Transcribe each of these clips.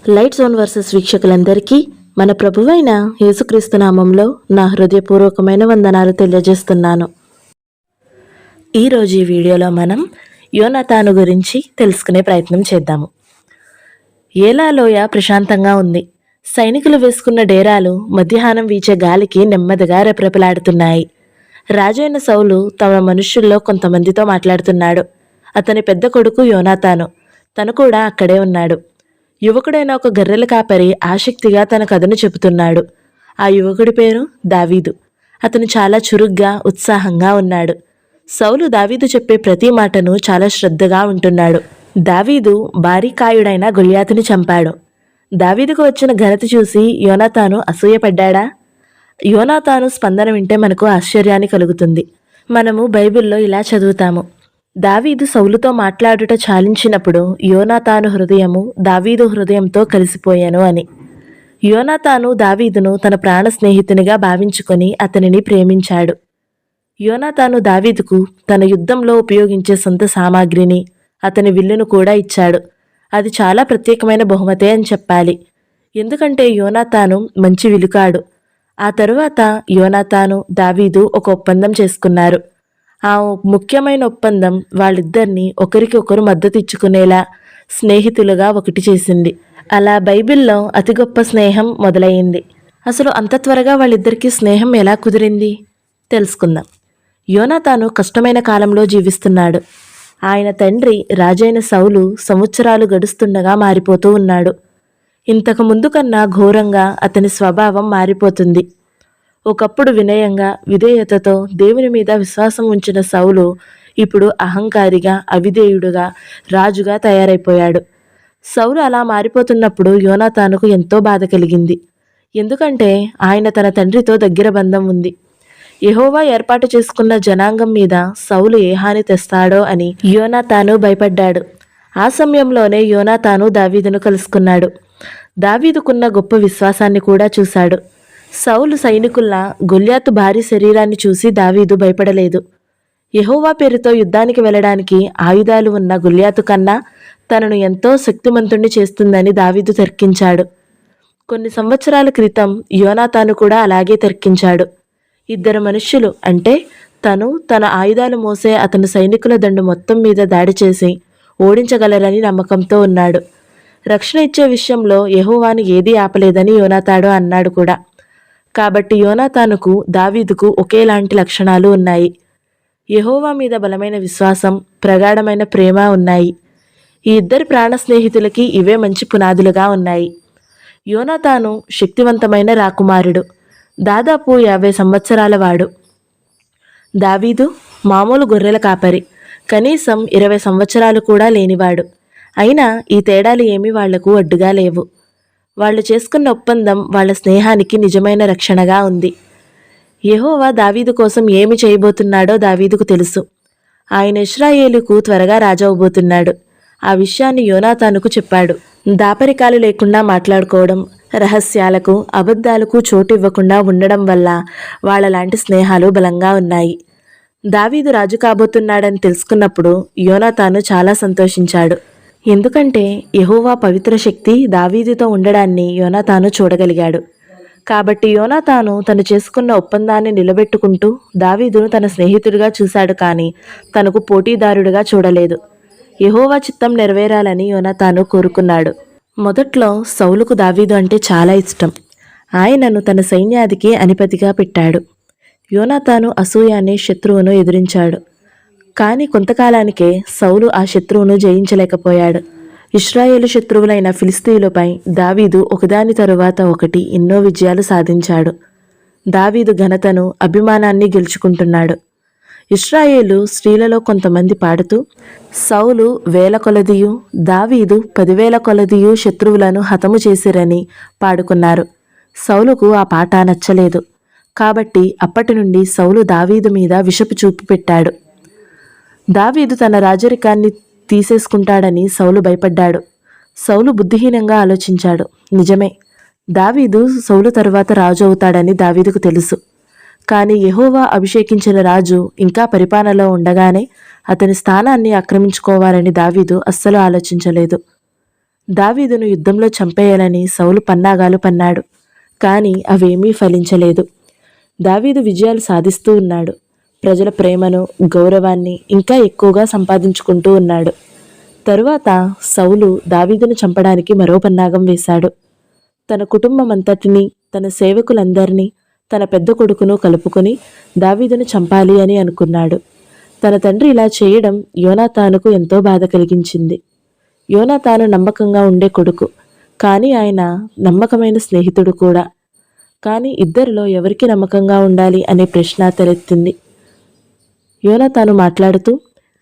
Light zone versus వీక్షకులందరికీ మన ప్రభువైన యేసుక్రీస్తు నామంలో నా హృదయపూర్వకమైన వందనాలు తెలియజేస్తున్నాను. ఈరోజు ఈ వీడియోలో మనం యోనాతాను గురించి తెలుసుకునే ప్రయత్నం చేద్దాము. ఏలా లోయ ప్రశాంతంగా ఉంది. సైనికులు వేసుకున్న డేరాలు మధ్యాహ్నం వీచే గాలికి నెమ్మదిగా రెపరెపలాడుతున్నాయి. రాజైన సౌలు తమ మనుష్యుల్లో కొంతమందితో మాట్లాడుతున్నాడు. అతని పెద్ద కొడుకు యోనాతాను, తను కూడా అక్కడే ఉన్నాడు. యువకుడైన ఒక గొర్రెల కాపరి ఆసక్తిగా తన కథను చెబుతున్నాడు. ఆ యువకుడి పేరు దావీదు. అతను చాలా చురుగ్గా, ఉత్సాహంగా ఉన్నాడు. సౌలు దావీదు చెప్పే ప్రతి మాటను చాలా శ్రద్ధగా ఉంటున్నాడు. దావీదు భారీకాయుడైన గొల్యాతుని చంపాడు. దావీదుకు వచ్చిన ఘనత చూసి యోనాతాను అసూయపడ్డాడా? యోనాతాను స్పందన వింటే మనకు ఆశ్చర్యాన్ని కలుగుతుంది. మనము బైబిల్లో ఇలా చదువుతాము: దావీదు సౌలుతో మాట్లాడుట చాలించినప్పుడు యోనాతాను హృదయము దావీదు హృదయంతో కలిసిపోయాను అని. యోనాతాను దావీదును తన ప్రాణ స్నేహితునిగా భావించుకొని అతనిని ప్రేమించాడు. యోనాతాను దావీదుకు తన యుద్ధంలో ఉపయోగించే సొంత సామాగ్రిని, అతని విల్లును కూడా ఇచ్చాడు. అది చాలా ప్రత్యేకమైన బహుమతే అని చెప్పాలి. ఎందుకంటే యోనాతాను మంచి విలుకాడు. ఆ తరువాత యోనాతాను దావీదు ఒక ఒప్పందం చేసుకున్నారు. ఆ ముఖ్యమైన ఒప్పందం వాళ్ళిద్దరినీ ఒకరికి ఒకరు మద్దతు ఇచ్చుకునేలా స్నేహితులుగా ఒకటి చేసింది. అలా బైబిల్లో అతి గొప్ప స్నేహం మొదలయ్యింది. అసలు అంత త్వరగా వాళ్ళిద్దరికీ స్నేహం ఎలా కుదిరింది తెలుసుకుందాం. యోనాతాను కష్టమైన కాలంలో జీవిస్తున్నాడు. ఆయన తండ్రి రాజైన సౌలు సంవత్సరాలు గడుస్తుండగా మారిపోతూ ఉన్నాడు. ఇంతకు ముందు కన్నా ఘోరంగా అతని స్వభావం మారిపోతుంది. ఒకప్పుడు వినయంగా, విధేయతతో దేవుని మీద విశ్వాసం ఉంచిన సౌలు ఇప్పుడు అహంకారిగా, అవిధేయుడుగా, రాజుగా తయారైపోయాడు. సౌలు అలా మారిపోతున్నప్పుడు యోనాతానుకు ఎంతో బాధ కలిగింది. ఎందుకంటే ఆయన తన తండ్రితో దగ్గర బంధం ఉంది. యెహోవా ఏర్పాటు చేసుకున్న జనాంగం మీద సౌలు ఏ హాని తెస్తాడో అని యోనాతాను భయపడ్డాడు. ఆ సమయంలోనే యోనాతాను దావీదును కలుసుకున్నాడు. దావీదుకున్న గొప్ప విశ్వాసాన్ని కూడా చూశాడు. సౌలు సైనికుల్లా గొల్యాతు భారీ శరీరాన్ని చూసి దావీదు భయపడలేదు. యెహోవా పేరుతో యుద్ధానికి వెళ్ళడానికి ఆయుధాలు ఉన్న గొల్యాతు కన్నా తనను ఎంతో శక్తిమంతుణ్ణి చేస్తుందని దావీదు తర్కించాడు. కొన్ని సంవత్సరాల క్రితం యోనాతాను కూడా అలాగే తర్కించాడు. ఇద్దరు మనుష్యులు, అంటే తన ఆయుధాలు మోసే అతని సైనికుల దండు మొత్తం మీద దాడి చేసి ఓడించగలరని నమ్మకంతో ఉన్నాడు. రక్షణ ఇచ్చే విషయంలో యెహోవాను ఏదీ ఆపలేదని యోనాతాను అన్నాడు కూడా. కాబట్టి యోనాతానుకు దావీదుకు ఒకేలాంటి లక్షణాలు ఉన్నాయి. యెహోవా మీద బలమైన విశ్వాసం, ప్రగాఢమైన ప్రేమ ఉన్నాయి. ఈ ఇద్దరి ప్రాణ స్నేహితులకి ఇవే మంచి పునాదులుగా ఉన్నాయి. యోనాతాను శక్తివంతమైన రాకుమారుడు. దాదాపు 50 సంవత్సరాల వాడు. దావీదు మామూలు గొర్రెల కాపరి, కనీసం 20 సంవత్సరాలు కూడా లేనివాడు. అయినా ఈ తేడాలు ఏమీ వాళ్లకు అడ్డుగా లేవు. వాళ్ళు చేసుకున్న ఒప్పందం వాళ్ళ స్నేహానికి నిజమైన రక్షణగా ఉంది. యెహోవా దావీదు కోసం ఏమి చేయబోతున్నాడో దావీదుకు తెలుసు. ఆయన ఇశ్రాయేలుకు త్వరగా రాజవబోతున్నాడు. ఆ విషయాన్ని యోనాతానుకు చెప్పాడు. దాపరికాలు లేకుండా మాట్లాడుకోవడం, రహస్యాలకు, అబద్ధాలకు చోటు ఇవ్వకుండా ఉండడం వల్ల వాళ్ళలాంటి స్నేహాలు బలంగా ఉన్నాయి. దావీదు రాజు కాబోతున్నాడని తెలుసుకున్నప్పుడు యోనాతాను చాలా సంతోషించాడు. ఎందుకంటే యెహోవా పవిత్ర శక్తి దావీదుతో ఉండడాన్ని యోనాతాను చూడగలిగాడు. కాబట్టి యోనాతాను తను చేసుకున్న ఒప్పందాన్ని నిలబెట్టుకుంటూ దావీదును తన స్నేహితుడిగా చూశాడు, కానీ తనకు పోటీదారుడిగా చూడలేదు. యెహోవా చిత్తం నెరవేరాలని యోనాతాను కోరుకున్నాడు. మొదట్లో సౌలుకు దావీదు అంటే చాలా ఇష్టం. ఆయనను తన సైన్యాధికి అధిపతిగా పెట్టాడు. యోనాతాను అసూయ అనే శత్రువును ఎదిరించాడు. కానీ కొంతకాలానికే సౌలు ఆ శత్రువును జయించలేకపోయాడు. ఇశ్రాయేలు శత్రువులైన ఫిలిస్తీయులపై దావీదు ఒకదాని తరువాత ఒకటి ఎన్నో విజయాలు సాధించాడు. దావీదు ఘనతను, అభిమానాన్ని గెలుచుకుంటున్నాడు. ఇశ్రాయేలు స్త్రీలలో కొంతమంది పాడుతూ, సౌలు 1000 కొలదియు దావీదు 10,000 కొలదియు శత్రువులను హతము చేసిరని పాడుకున్నారు. సౌలుకు ఆ పాట నచ్చలేదు. కాబట్టి అప్పటి నుండి సౌలు దావీదు మీద విషపు చూపు పెట్టాడు. దావీదు తన రాజరికాన్ని తీసేసుకుంటాడని సౌలు భయపడ్డాడు. సౌలు బుద్ధిహీనంగా ఆలోచించాడు. నిజమే, దావీదు సౌలు తరువాత రాజు అవుతాడని దావీదుకు తెలుసు. కానీ యెహోవా అభిషేకించిన రాజు ఇంకా పరిపాలనలో ఉండగానే అతని స్థానాన్ని ఆక్రమించుకోవాలని దావీదు అస్సలు ఆలోచించలేదు. దావీదును యుద్ధంలో చంపేయాలని సౌలు పన్నాగాలు పన్నాడు. కానీ అవేమీ ఫలించలేదు. దావీదు విజయాలు సాధిస్తూ ఉన్నాడు. ప్రజల ప్రేమను, గౌరవాన్ని ఇంకా ఎక్కువగా సంపాదించుకుంటూ ఉన్నాడు. తరువాత సౌలు దావీదును చంపడానికి మరో పన్నాగం వేశాడు. తన కుటుంబమంతటినీ, తన సేవకులందరినీ, తన పెద్ద కొడుకును కలుపుకొని దావీదును చంపాలి అని అనుకున్నాడు. తన తండ్రి ఇలా చేయడం యోనాతానుకు ఎంతో బాధ కలిగించింది. యోనాతాను నమ్మకంగా ఉండే కొడుకు, కానీ ఆయన నమ్మకమైన స్నేహితుడు కూడా. కానీ ఇద్దరిలో ఎవరికి నమ్మకంగా ఉండాలి అనే ప్రశ్న తలెత్తింది. యోనాతాను మాట్లాడుతూ,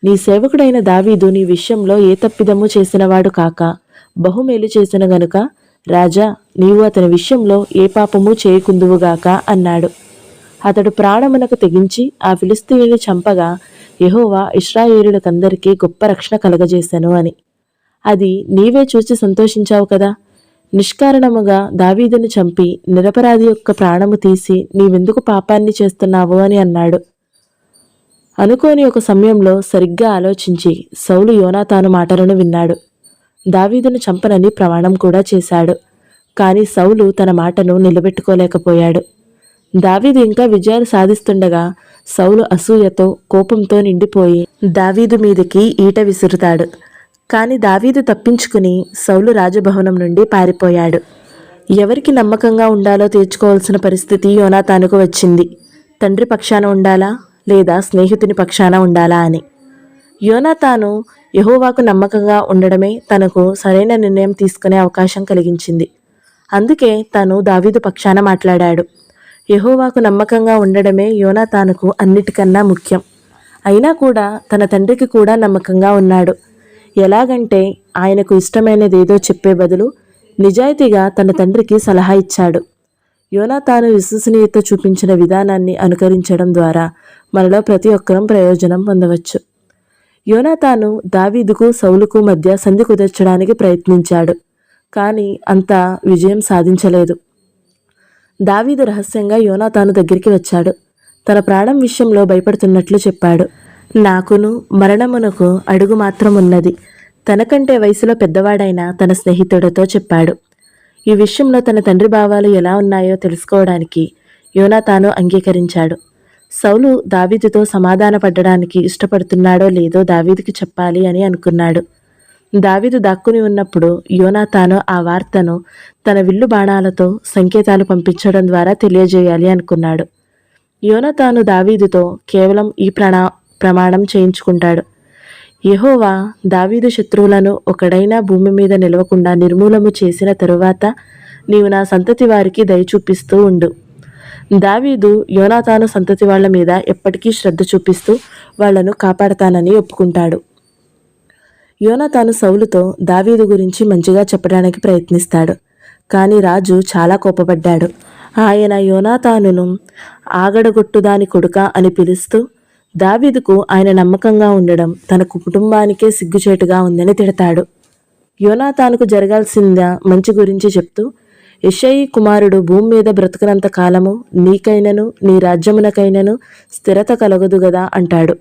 నీ సేవకుడైన దావీదు నీ విషయంలో ఏ తప్పిదము చేసినవాడు కాక బహుమేలు చేసిన గనుక రాజా, నీవు అతని విషయంలో ఏ పాపము చేయకుందువుగాక అన్నాడు. అతడు ప్రాణమునకు తెగించి ఆ ఫిలిస్తీయుని చంపగా యెహోవా ఇశ్రాయేలులకందరికీ గొప్ప రక్షణ కలగజేశాను అని. అది నీవే చూసి సంతోషించావు కదా. నిష్కారణముగా దావీదును చంపి నిరపరాధి యొక్క ప్రాణము తీసి నీవెందుకు పాపాన్ని చేస్తున్నావు అని అన్నాడు. అనుకోని ఒక సమయంలో సరిగ్గా ఆలోచించి సౌలు యోనాతాను మాటలను విన్నాడు. దావీదును చంపనని ప్రమాణం కూడా చేశాడు. కానీ సౌలు తన మాటను నిలబెట్టుకోలేకపోయాడు. దావీదు ఇంకా విజయాలు సాధిస్తుండగా సౌలు అసూయతో, కోపంతో నిండిపోయి దావీదు మీదకి ఈట విసురుతాడు. కాని దావీదు తప్పించుకుని సౌలు రాజభవనం నుండి పారిపోయాడు. ఎవరికి నమ్మకంగా ఉండాలో తేల్చుకోవాల్సిన పరిస్థితి యోనాతానుకు వచ్చింది. తండ్రి పక్షాన ఉండాలా లేదా స్నేహితుని పక్షాన ఉండాలా అని. యోనాతాను యెహోవాకు నమ్మకంగా ఉండడమే తనకు సరైన నిర్ణయం తీసుకునే అవకాశం కలిగించింది. అందుకే తను దావీదు పక్షాన మాట్లాడాడు. యెహోవాకు నమ్మకంగా ఉండడమే యోనాతానుకు అన్నిటికన్నా ముఖ్యం. అయినా కూడా తన తండ్రికి కూడా నమ్మకంగా ఉన్నాడు. ఎలాగంటే ఆయనకు ఇష్టమైనదేదో చెప్పే బదులు నిజాయితీగా తన తండ్రికి సలహా ఇచ్చాడు. యోనాతాను విశ్వసనీయత చూపించిన విధానాన్ని అనుకరించడం ద్వారా మనలో ప్రతి ఒక్కరం ప్రయోజనం పొందవచ్చు. యోనాతాను దావీదుకు సౌలుకు మధ్య సంధి కుదర్చడానికి ప్రయత్నించాడు. కానీ అంత విజయం సాధించలేదు. దావీదు రహస్యంగా యోనాతాను దగ్గరికి వచ్చాడు. తన ప్రాణం విషయంలో భయపడుతున్నట్లు చెప్పాడు. నాకును మరణమునకు అడుగు మాత్రం ఉన్నది, తనకంటే వయసులో పెద్దవాడైన తన స్నేహితుడితో చెప్పాడు. ఈ విషయంలో తన తండ్రి భావాలు ఎలా ఉన్నాయో తెలుసుకోవడానికి యోనాతాను అంగీకరించాడు. సౌలు దావీదుతో సమాధానపడడానికి ఇష్టపడుతున్నాడో లేదో దావీదుకి చెప్పాలి అని అనుకున్నాడు. దావీదు దాక్కుని ఉన్నప్పుడు యోనాతాను ఆ వార్తను తన విల్లు బాణాలతో సంకేతాలు పంపించడం ద్వారా తెలియజేయాలి అనుకున్నాడు. యోనాతాను దావీదుతో కేవలం ఈ ప్రమాణం చేయించుకుంటాడు. యెహోవా దావీదు శత్రువులను ఒకడైనా భూమి మీద నిలవకుండా నిర్మూలము చేసిన తరువాత నీవు నా సంతతి వారికి దయ చూపిస్తూ ఉండు. దావీదు యోనాతాను సంతతి వాళ్ల మీద ఎప్పటికీ శ్రద్ధ చూపిస్తూ వాళ్లను కాపాడతానని ఒప్పుకుంటాడు. యోనాతాను సౌలుతో దావీదు గురించి మంచిగా చెప్పడానికి ప్రయత్నిస్తాడు. కానీ రాజు చాలా కోపపడ్డాడు. ఆయన యోనాతానును ఆగడగొట్టుదాని కొడుక అని పిలుస్తూ దావీదుకు ఆయన నమ్మకంగా ఉండడం తన కుటుంబానికే సిగ్గుచేటుగా ఉందని తిడతాడు. యోనాతానుకు జరగాల్సిన మంచి గురించి చెప్తూ, యెషయి కుమారుడు భూమి మీద బ్రతుకునంత కాలము నీకైనను నీ రాజ్యమునకైనను స్థిరత కలగదు గదా అంటాడు.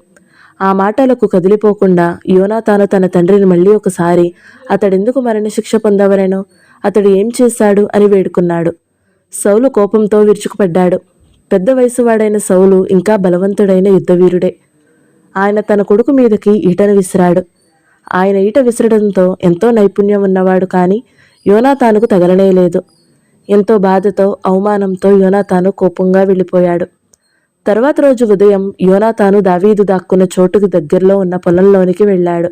ఆ మాటలకు కదిలిపోకుండా యోనాతాను తన తండ్రిని మళ్ళీ ఒకసారి అతడెందుకు మరణశిక్ష పొందవలెనో, అతడు ఏం చేశాడు అని వేడుకున్నాడు. సౌలు కోపంతో విరుచుకుపడ్డాడు. పెద్ద వయసువాడైన సౌలు ఇంకా బలవంతుడైన యుద్ధవీరుడే. ఆయన తన కొడుకు మీదకి ఈటను విసిరాడు. ఆయన ఈట విసరడంతో ఎంతో నైపుణ్యం ఉన్నవాడు, కానీ యోనాతానుకు తగలనేలేదు. ఎంతో బాధతో, అవమానంతో యోనాతాను కోపంగా వెళ్ళిపోయాడు. తర్వాత రోజు ఉదయం యోనాతాను దావీదు దాక్కున్న చోటుకు దగ్గరలో ఉన్న పొలంలోనికి వెళ్ళాడు.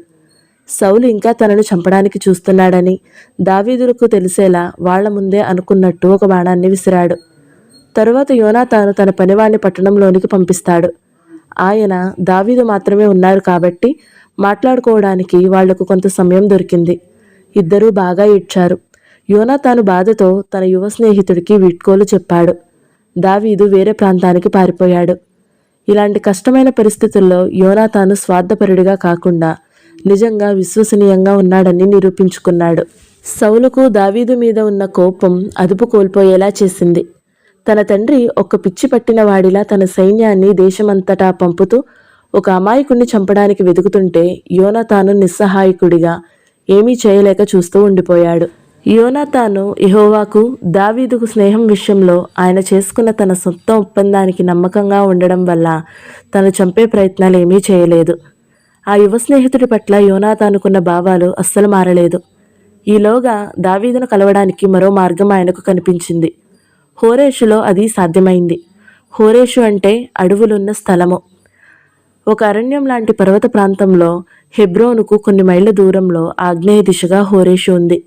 సౌలు ఇంకా తనను చంపడానికి చూస్తున్నాడని దావీదులకు తెలిసేలా వాళ్ల ముందే అనుకున్నట్టు ఒక బాణాన్ని విసిరాడు. తరువాత యోనాతాను తన పనివాణ్ణి పట్టణంలోనికి పంపిస్తాడు. ఆయన దావీదు మాత్రమే ఉన్నారు కాబట్టి మాట్లాడుకోవడానికి వాళ్లకు కొంత సమయం దొరికింది. ఇద్దరూ బాగా ఏడ్చారు. యోనాతాను బాధతో తన యువ స్నేహితుడికి వీడ్కోలు చెప్పాడు. దావీదు వేరే ప్రాంతానికి పారిపోయాడు. ఇలాంటి కష్టమైన పరిస్థితుల్లో యోనాతాను స్వార్థపరుడిగా కాకుండా నిజంగా విశ్వసనీయంగా ఉన్నాడని నిరూపించుకున్నాడు. సౌలుకు దావీదు మీద ఉన్న కోపం అదుపు కోల్పోయేలా చేసింది. తన తండ్రి ఒక పిచ్చి పట్టిన వాడిలా తన సైన్యాన్ని దేశమంతటా పంపుతూ ఒక అమాయకుణ్ణి చంపడానికి వెతుకుతుంటే యోనాతాను నిస్సహాయకుడిగా ఏమీ చేయలేక చూస్తూ ఉండిపోయాడు. యోనాతాను యెహోవాకు దావీదుకు స్నేహం విషయంలో ఆయన చేసుకున్న తన సొంత ఒప్పందానికి నమ్మకంగా ఉండడం వల్ల తను చంపే ప్రయత్నాలు ఏమీ చేయలేదు. ఆ యువ స్నేహితుడి పట్ల యోనాతానుకున్న భావాలు అస్సలు మారలేదు. ఈలోగా దావీదును కలవడానికి మరో మార్గం ఆయనకు కనిపించింది. హోరేషులో అది సాధ్యమైంది. హోరేషు అంటే అడవులున్న స్థలము. ఒక అరణ్యం లాంటి పర్వత ప్రాంతంలో హెబ్రోనుకు కొన్ని మైళ్ళ దూరంలో ఆగ్నేయ దిశగా హోరేషు ఉంది.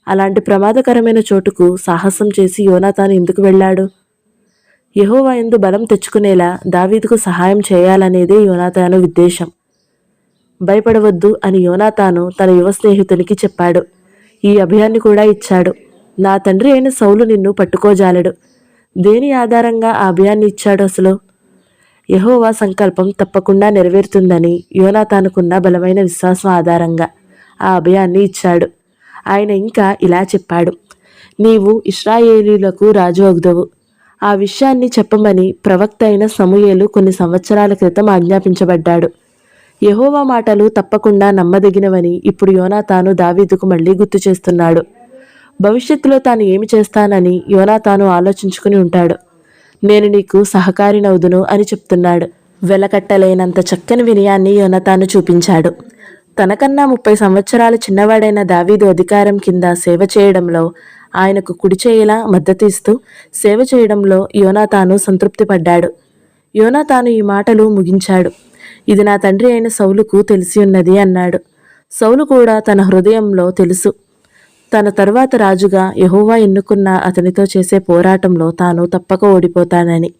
అలాంటి ప్రమాదకరమైన చోటుకు సాహసం చేసి యోనాతాను ఎందుకు వెళ్ళాడు? యెహోవా యందు బలం తెచ్చుకునేలా దావీదుకు సహాయం చేయాలనేదే యోనాతాను ఉద్దేశం. భయపడవద్దు అని యోనాతాను తన యువ స్నేహితునికి చెప్పాడు. ఈ అభయాన్ని కూడా ఇచ్చాడు. నా తండ్రి అయిన సౌలు నిన్ను పట్టుకోజాలడు. దేని ఆధారంగా ఆ అభయాన్ని ఇచ్చాడు అసలు? యెహోవా సంకల్పం తప్పకుండా నెరవేరుతుందని యోనాతానుకున్న బలమైన విశ్వాసం ఆధారంగా ఆ అభయాన్ని ఇచ్చాడు. ఆయన ఇంకా ఇలా చెప్పాడు, నీవు ఇశ్రాయేలీయులకు రాజు అగుదువు. ఆ విషయాన్ని చెప్పమని ప్రవక్త అయిన సమూయేలు కొన్ని సంవత్సరాల క్రితం ఆజ్ఞాపించబడ్డాడు. యెహోవా మాటలు తప్పకుండా నమ్మదగినవని ఇప్పుడు యోనాతాను దావీదుకు మళ్ళీ గుర్తు చేస్తున్నాడు. భవిష్యత్తులో తాను ఏమి చేస్తానని యోనాతాను ఆలోచించుకుని ఉంటాడు. నేను నీకు సహకారినవుదును అని చెప్తున్నాడు. వెలకట్టలేనంత చక్కని వినయాన్ని యోనాతాను చూపించాడు. తనకన్నా 30 సంవత్సరాలు చిన్నవాడైన దావీదు అధికారం కింద సేవ చేయడంలో ఆయనకు కుడిచేయలా మద్దతు ఇస్తూ సేవ చేయడంలో యోనాతాను సంతృప్తి పడ్డాడు. యోనాతాను ఈ మాటలు ముగించాడు. ఇది నా తండ్రి అయిన సౌలుకు తెలిసి ఉన్నది అన్నాడు. సౌలు కూడా తన హృదయంలో తెలుసు, తన తరువాత రాజుగా యెహోవా ఎన్నుకున్న అతనితో చేసే పోరాటంలో తాను తప్పక ఓడిపోతానని.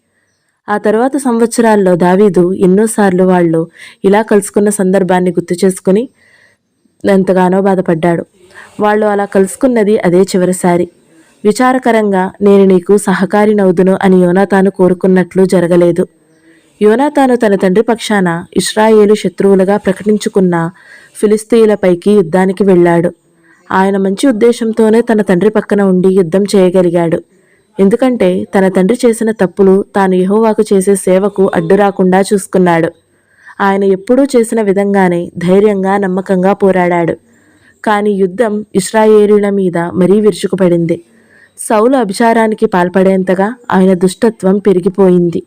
ఆ తర్వాత సంవత్సరాల్లో దావీదు ఎన్నోసార్లు వాళ్ళు ఇలా కలుసుకున్న సందర్భాన్ని గుర్తు చేసుకుని ఎంతగానో బాధపడ్డాడు. వాళ్ళు అలా కలుసుకున్నది అదే చివరిసారి. విచారకరంగా నేను నీకు సహకారినవుదును అని యోనాతాను కోరుకున్నట్లు జరగలేదు. యోనాతాను తన తండ్రి పక్షాన ఇశ్రాయేలు శత్రువులుగా ప్రకటించుకున్న ఫిలిస్తీయులపైకి యుద్ధానికి వెళ్ళాడు. ఆయన మంచి ఉద్దేశంతోనే తన తండ్రి పక్కన ఉండి యుద్ధం చేయగలిగాడు. ఎందుకంటే తన తండ్రి చేసిన తప్పులు తాను యెహోవాకు చేసే సేవకు అడ్డు రాకుండా చూసుకున్నాడు. ఆయన ఎప్పుడూ చేసిన విధంగానే ధైర్యంగా నమ్మకంగా పోరాడాడు. కానీ యుద్ధం ఇశ్రాయేలీయుల మీద మరీ విరుచుకుపడింది. సౌలు అభిచారానికి పాల్పడేంతగా ఆయన దుష్టత్వం పెరిగిపోయింది.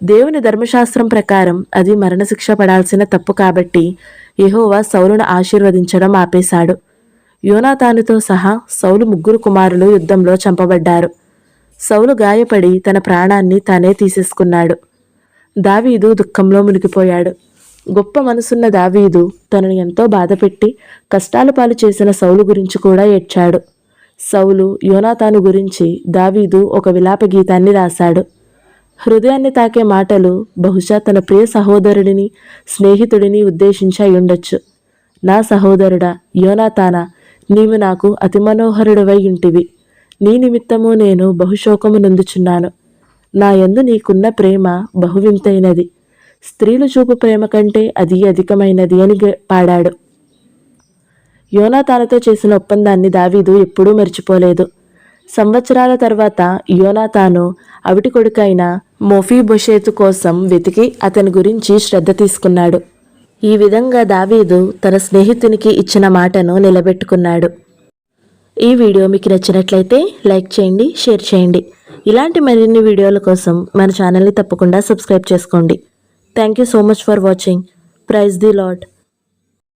దేవుని ధర్మశాస్త్రం ప్రకారం అది మరణశిక్ష పడాల్సిన తప్పు కాబట్టి యెహోవా సౌలును ఆశీర్వదించడం ఆపేశాడు. యోనాతానుతో సహా సౌలు 3 కుమారులు యుద్ధంలో చంపబడ్డారు. సౌలు గాయపడి తన ప్రాణాన్ని తానే తీసేసుకున్నాడు. దావీదు దుఃఖంలో మునిగిపోయాడు. గొప్ప మనసున్న దావీదు తనను ఎంతో బాధపెట్టి కష్టాల పాలు చేసిన సౌలు గురించి కూడా ఏడ్చాడు. సౌలు యోనాతాను గురించి దావీదు ఒక విలాప గీతాన్ని రాశాడు. హృదయాన్ని తాకే మాటలు బహుశా తన ప్రియ సహోదరుడిని స్నేహితుడిని ఉద్దేశించి అయ్యుండొచ్చు. నా సహోదరుడా యోనాతానా, నీవు నాకు అతి మనోహరుడవై ఉంటివి. నీ నిమిత్తము నేను బహుశోకము నొందుచున్నాను. నా యందు నీకున్న ప్రేమ బహువింతైనది. స్త్రీలు చూపు ప్రేమ కంటే అది అధికమైనది అని పాడాడు. యోనాతానుతో చేసిన ఒప్పందాన్ని దావీదు ఎప్పుడూ మర్చిపోలేదు. సంవత్సరాల తర్వాత యోనాతాను అవిటి కొడుకైన మోఫీబోషెతు కోసం వెతికి అతని గురించి శ్రద్ధ తీసుకున్నాడు. ఈ విధంగా దావీదు తన స్నేహితునికి ఇచ్చిన మాటను నిలబెట్టుకున్నాడు. ఈ వీడియో మీకు నచ్చినట్లయితే లైక్ చేయండి, షేర్ చేయండి. ఇలాంటి మరిన్ని వీడియోల కోసం మన ఛానల్ని తప్పకుండా సబ్స్క్రైబ్ చేసుకోండి. Thank you so much for watching. Praise the lord.